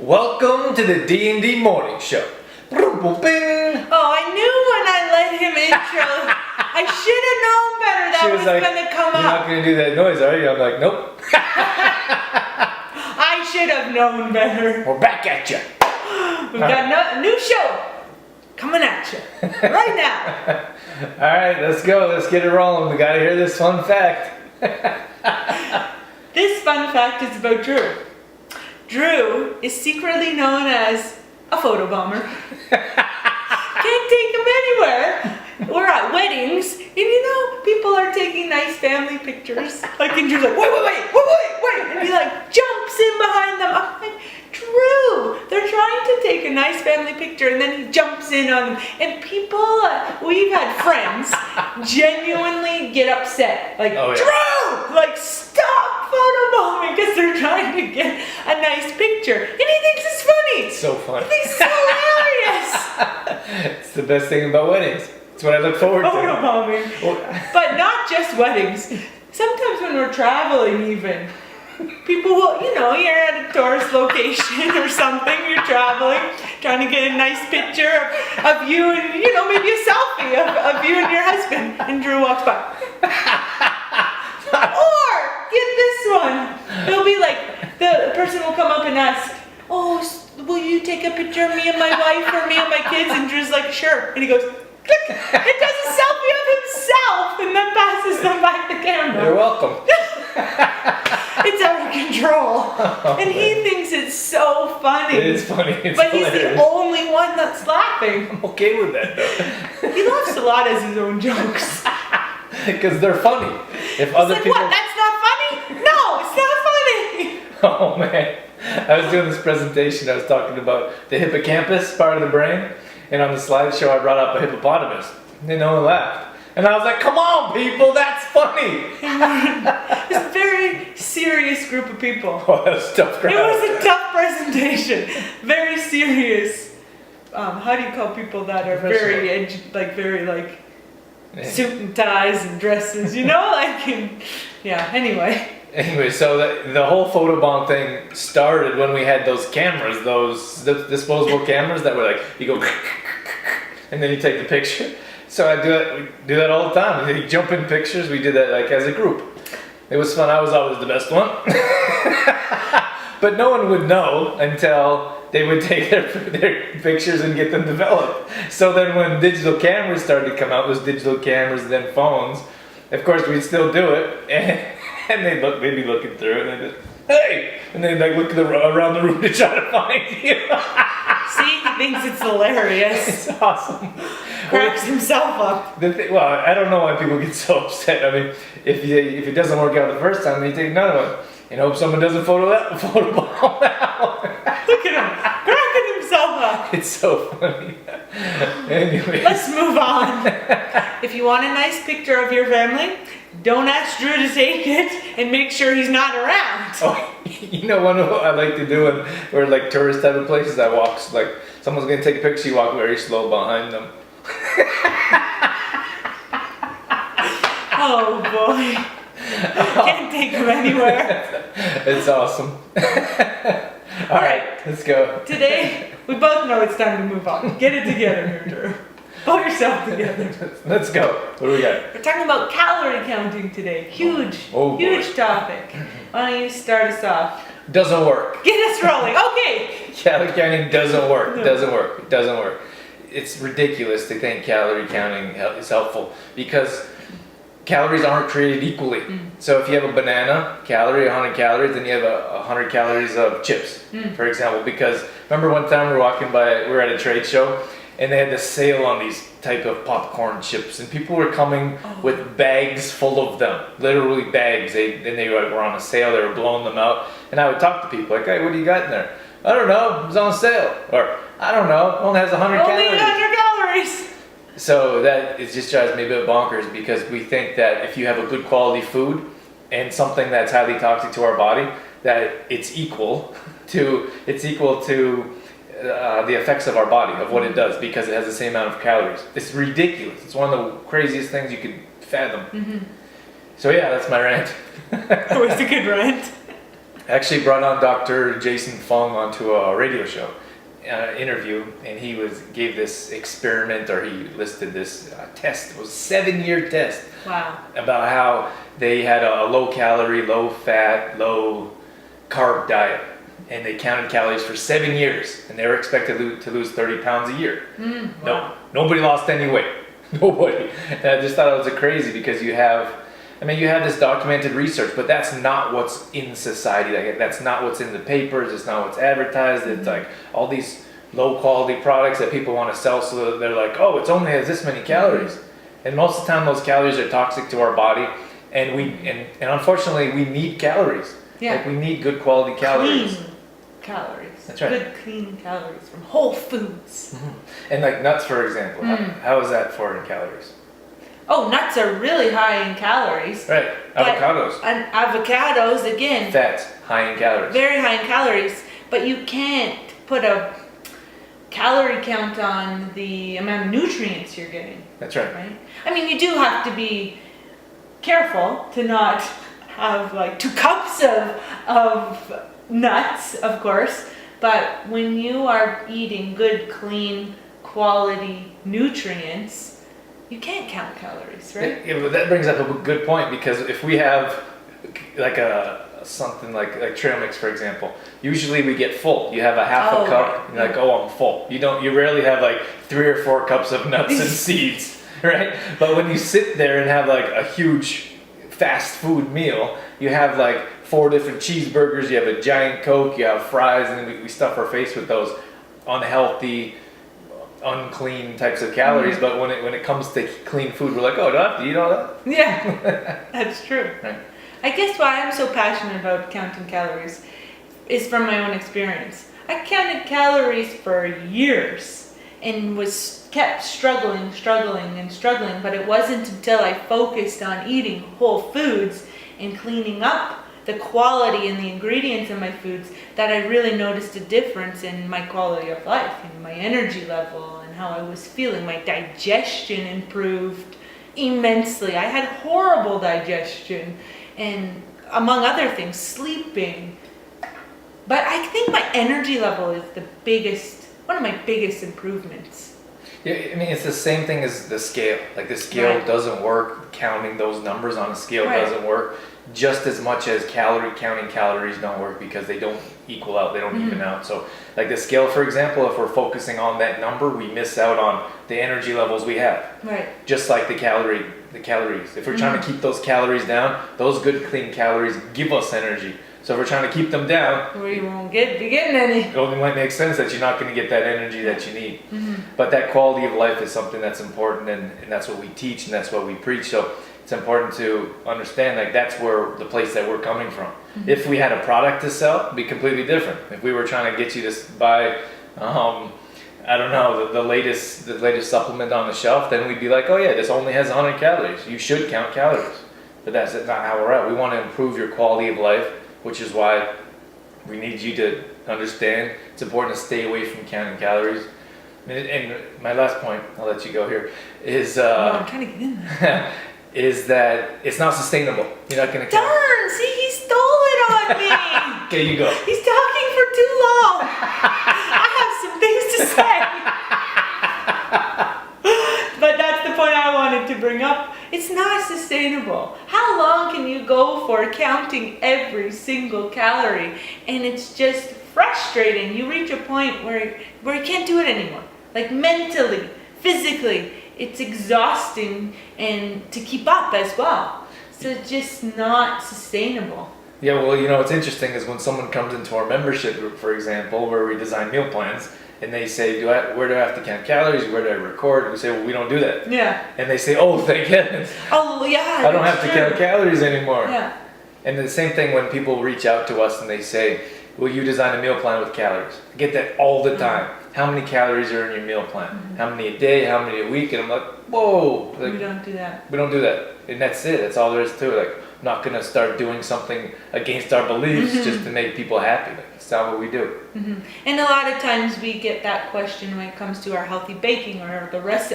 Welcome to the D&D Morning Show. Oh, I knew when I let him intro, I should have known better that was like, going to come You're not going to do that noise, are you? I'm like, nope. I should have known better. We're back at you. We've got a new show coming at you right now. All right, let's go. Let's get it rolling. We got to hear this fun fact. This fun fact is about Drew. Drew is secretly known as a photobomber. Can't take him anywhere. We're at weddings, and people are taking nice family pictures. Like, and Drew's like, wait, and he like jumps in behind them. I'm like, Drew, they're trying to take a nice family picture, and then he jumps in on them. And people, we've had friends genuinely get upset. Like, oh, yeah. Drew, like, stop photobombing, because they're trying to get a nice picture. And he thinks it's funny. It's so funny. He thinks it's hilarious. It's the best thing about weddings. It's what I look forward to. Photobombing. But not just weddings. Sometimes when we're traveling even, people will, you're at a tourist location or something, you're traveling, trying to get a nice picture of you and, maybe a selfie of you and your husband, and Drew walks by. Or, get this one. It'll be like, the person will come up and ask, oh, will you take a picture of me and my wife or me and my kids? And Drew's like, sure. And he goes, click. It does a selfie of himself and then passes them back the camera. You're welcome. It's out of control. Oh, and he thinks it's so funny. It is funny. It's but hilarious. He's the only one that's laughing. I'm okay with that, though. He laughs a lot at his own jokes. Because they're funny. If other like, people... what? That's not funny? No, it's not funny. Oh, man. I was doing this presentation. I was talking about the hippocampus part of the brain. And on the slideshow, I brought up a hippopotamus. And no one laughed. And I was like, come on, people, that's funny. It's a very serious group of people. Oh, that was a tough crowd. It was a tough presentation. Very serious. How do you call people that are very suit and ties and dresses, anyway. Anyway, so the whole photobomb thing started when we had those cameras, those disposable cameras that were like, you go, and then you take the picture. So we do that all the time. You jump in pictures. We did that like as a group. It was fun. I was always the best one. But no one would know until they would take their pictures and get them developed. So then when digital cameras started to come out, it was digital cameras, then phones. Of course, we'd still do it. And they'd be looking through it, and they'd just, hey! And they'd like look around the room to try to find you. See, he thinks it's hilarious. It's awesome. Cracks himself up. Well, I don't know why people get so upset. I mean, if it doesn't work out the first time, then you take another one. And hope someone doesn't photobomb out. Look at him, cracking himself up. It's so funny. Anyway. Let's move on. If you want a nice picture of your family, don't ask Drew to take it and make sure he's not around. Oh, one of what I like to do when we're like tourist type of places, I walk, like someone's going to take a picture, you walk very slow behind them. Oh boy. Can't take him anywhere. It's awesome. All right, let's go. Today, we both know it's time to move on. Get it together here, Drew. Pull yourself together. Let's go. What do we got? We're talking about calorie counting today. Huge topic. Why don't you start us off? Doesn't work. Get us rolling. Okay. Calorie counting doesn't work. No. It doesn't work. It's ridiculous to think calorie counting is helpful because calories aren't created equally. So if you have a banana, 100 calories, then you have 100 calories of chips, for example. Because remember one time we were at a trade show, and they had this sale on these type of popcorn chips, and people were coming with bags full of them, literally bags. They were on a sale. They were blowing them out, and I would talk to people like, "Hey, what do you got in there?" "I don't know. It was on sale." Or "I don't know. It only has 100 calories." Only 100 calories. So it just drives me a bit bonkers because we think that if you have a good quality food and something that's highly toxic to our body, that it's equal to the effects of our body, of what it does, because it has the same amount of calories. It's ridiculous. It's one of the craziest things you could fathom. So yeah, that's my rant. It was a good rant. actually brought on Dr. Jason Fung onto a radio show interview, and he gave this experiment, or he listed this test. It was a 7-year test. Wow. About how they had a low calorie, low fat, low carb diet, and they counted calories for 7 years, and they were expected to lose 30 pounds a year. Wow. Nobody lost any weight. Nobody. And I just thought it was crazy, because you have this documented research, but that's not what's in society. Like, that's not what's in the papers. It's not what's advertised. It's like all these low quality products that people want to sell, so that they're like, oh, it's only has this many calories. And most of the time those calories are toxic to our body, and unfortunately we need calories. Yeah. Like, we need good quality calories. Clean calories. That's right. Good clean calories from whole foods. And like nuts, for example, how is that for in calories? Oh, nuts are really high in calories. Right. Avocados. And avocados, again, Fats, high in calories. very high in calories, but you can't put a calorie count on the amount of nutrients you're getting. That's right. Right? I mean, you do have to be careful to not have like 2 cups of nuts, of course, but when you are eating good, clean, quality nutrients, you can't count calories, right? Yeah, but that brings up a good point, because if we have like something like trail mix, for example, usually we get full. You have a half a cup, right. and you're like, oh, I'm full. You rarely have like 3 or 4 cups of nuts and seeds, right? But when you sit there and have like a huge fast food meal, you have like 4 different cheeseburgers, you have a giant Coke, you have fries, and then we stuff our face with those unhealthy, unclean types of calories. But when it comes to clean food, we're like, oh, do I have to eat all that? Yeah, that's true. Right. I guess why I'm so passionate about counting calories is from my own experience. I counted calories for years and kept struggling, but it wasn't until I focused on eating whole foods and cleaning up the quality and the ingredients in my foods that I really noticed a difference in my quality of life, and my energy level, and how I was feeling. My digestion improved immensely. I had horrible digestion, and among other things, sleeping. But I think my energy level is one of my biggest improvements. Yeah, I mean, it's the same thing as the scale. Like, the scale Right. doesn't work. Counting those numbers on a scale Right. doesn't work. Just as much as counting calories don't work, because they don't equal out. They don't even out. So, like the scale, for example, if we're focusing on that number, we miss out on the energy levels we have. Right. Just like the calories. If we're trying to keep those calories down, those good clean calories give us energy. So if we're trying to keep them down, Where you won't be getting any. it only might make sense that you're not going to get that energy that you need. But that quality of life is something that's important, and that's what we teach, and that's what we preach. So it's important to understand, like, that's where the place that we're coming from. If we had a product to sell, it'd be completely different. If we were trying to get you to buy, I don't know, the latest supplement on the shelf, then we'd be like, oh yeah, this only has 100 calories. You should count calories. But that's not how we're at. We want to improve your quality of life, which is why we need you to understand it's important to stay away from counting calories. And my last point, I'll let you go here, is I'm trying to get in there. is that it's not sustainable. You're not going to count. Darn! See, he stole it on me. Okay, you go. He's talking for too long. I have some things to say. But that's the point I wanted to bring up. It's not sustainable. How long can you go for counting every single calorie? And it's just frustrating. You reach a point where you can't do it anymore. Like, mentally, physically, it's exhausting, and to keep up as well. So it's just not sustainable. Yeah, well, what's interesting is when someone comes into our membership group, for example, where we design meal plans, and they say, where do I have to count calories? Where do I record? We say, well, we don't do that. Yeah. And they say, oh, thank heavens. Oh, yeah. I don't have to count calories anymore. Yeah. And the same thing when people reach out to us and they say, will you design a meal plan with calories? I get that all the time. How many calories are in your meal plan? How many a day? How many a week? And I'm like, whoa. Like, We don't do that. we don't do that. And that's it. That's all there is to it. Like, I'm not going to start doing something against our beliefs just to make people happy. Like, that's not what we do. And a lot of times we get that question when it comes to our healthy baking or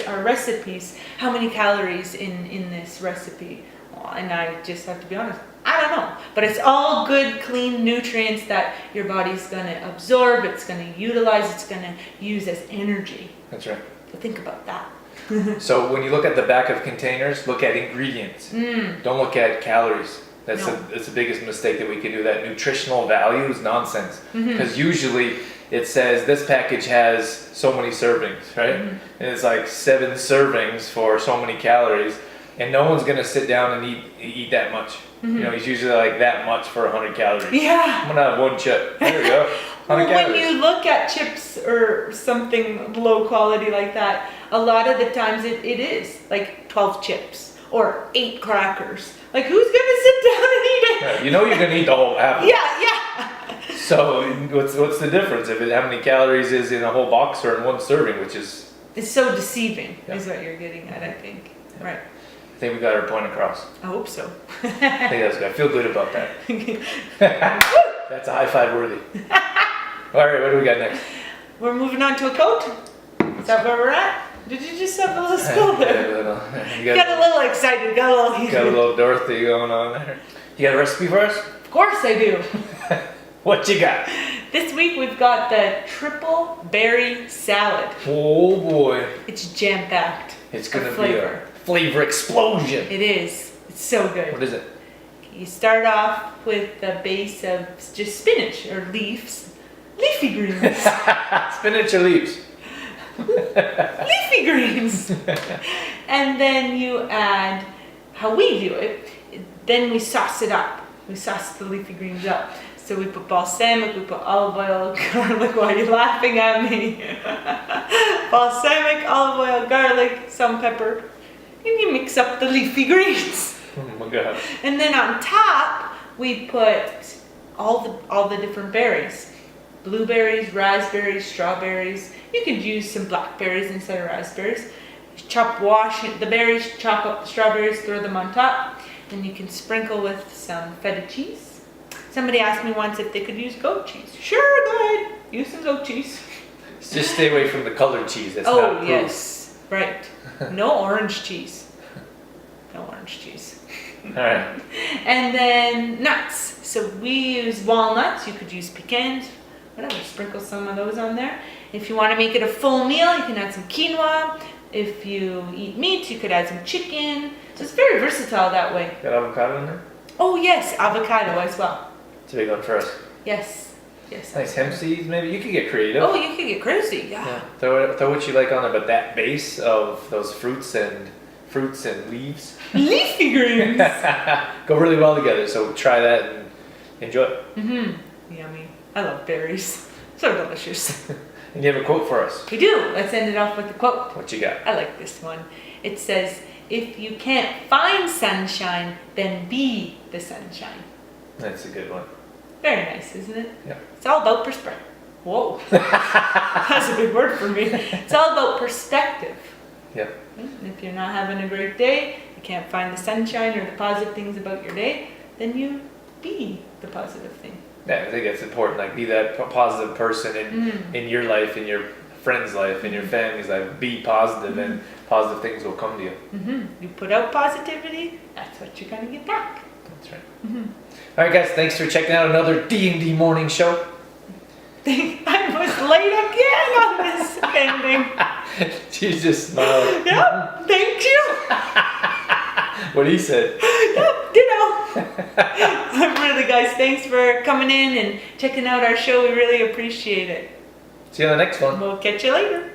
our recipes. How many calories in this recipe? And I just have to be honest, I I don't know. But it's all good, clean nutrients that your body's going to absorb, it's going to utilize, it's going to use as energy. That's right. So think about that. So when you look at the back of containers, look at ingredients. Don't look at calories. That's the biggest mistake that we can do. That nutritional value is nonsense. Because usually it says this package has so many servings, right? And it's like 7 servings for so many calories, and no one's gonna sit down and eat that much. You know, it's usually like that much for 100 calories. Yeah. I'm gonna have 1 chip. There we go. 100 calories. When you look at chips or something low quality like that, a lot of the times it is like 12 chips or 8 crackers. Like, who's gonna sit down and eat it? Yeah, you know you're gonna eat the whole apple. Yeah. So what's the difference if how many calories is in a whole box or in 1 serving, which is... It's so deceiving, is what you're getting at, I think. Yeah. Right. I think we got our point across. I hope so. I think that's good. I feel good about that. That's a high five worthy. All right, what do we got next? We're moving on to a quote. Is that where we're at? Did you just have a little skull there? You got a little excited, got a little Dorothy going on there. You got a recipe for us? Of course I do. What you got? This week we've got the triple berry salad. Oh boy. It's jam-packed. It's going to be a flavor explosion. It is. It's so good. What is it? You start off with a base of just spinach or leaves. Leafy greens. Spinach or leaves? Leafy greens. And then you add, how we do it, then we sauce it up. We sauce the leafy greens up. So we put balsamic, we put olive oil, garlic. Why are you laughing at me? Balsamic, olive oil, garlic, some pepper. And you mix up the leafy greens. Oh my God. And then on top, we put all the different berries. Blueberries, raspberries, strawberries. You could use some blackberries instead of raspberries. Wash the berries, chop up the strawberries, throw them on top. And you can sprinkle with some feta cheese. Somebody asked me once if they could use goat cheese. Sure, go ahead. Use some goat cheese. Just stay away from the colored cheese. That's not proof. Yes. Right. No orange cheese. No orange cheese. All right. And then nuts. So we use walnuts. You could use pecans. Whatever. Sprinkle some of those on there. If you want to make it a full meal, you can add some quinoa. If you eat meat, you could add some chicken. So it's very versatile that way. Got avocado in there? Oh yes, avocado as well. It's a big one for us. Yes. Yes. Nice hemp seeds, maybe. You could get creative. Oh, you could get crazy. Yeah. Throw what you like on it, but that base of those fruits and leaves. Leafy greens. Go really well together. So try that and enjoy it. Yummy. I love berries. So delicious. And you have a quote for us. We do. Let's end it off with a quote. What you got? I like this one. It says, "If you can't find sunshine, then be the sunshine." That's a good one. Very nice, isn't it? Yeah. It's all about perspective. Whoa. That's a big word for me. It's all about perspective. Yeah. If you're not having a great day, you can't find the sunshine or the positive things about your day, then you be the positive thing. Yeah, I think it's important. Like, be that positive person in your life, in your friend's life, in your family's life. Be positive, and positive things will come to you. You put out positivity, that's what you're going to get back. That's right. All right, guys. Thanks for checking out another D&D Morning Show. I was late again on this ending. She just smiled. Yep, thank you. What he said. Yep, ditto. Really, guys, thanks for coming in and checking out our show. We really appreciate it. See you on the next one. We'll catch you later.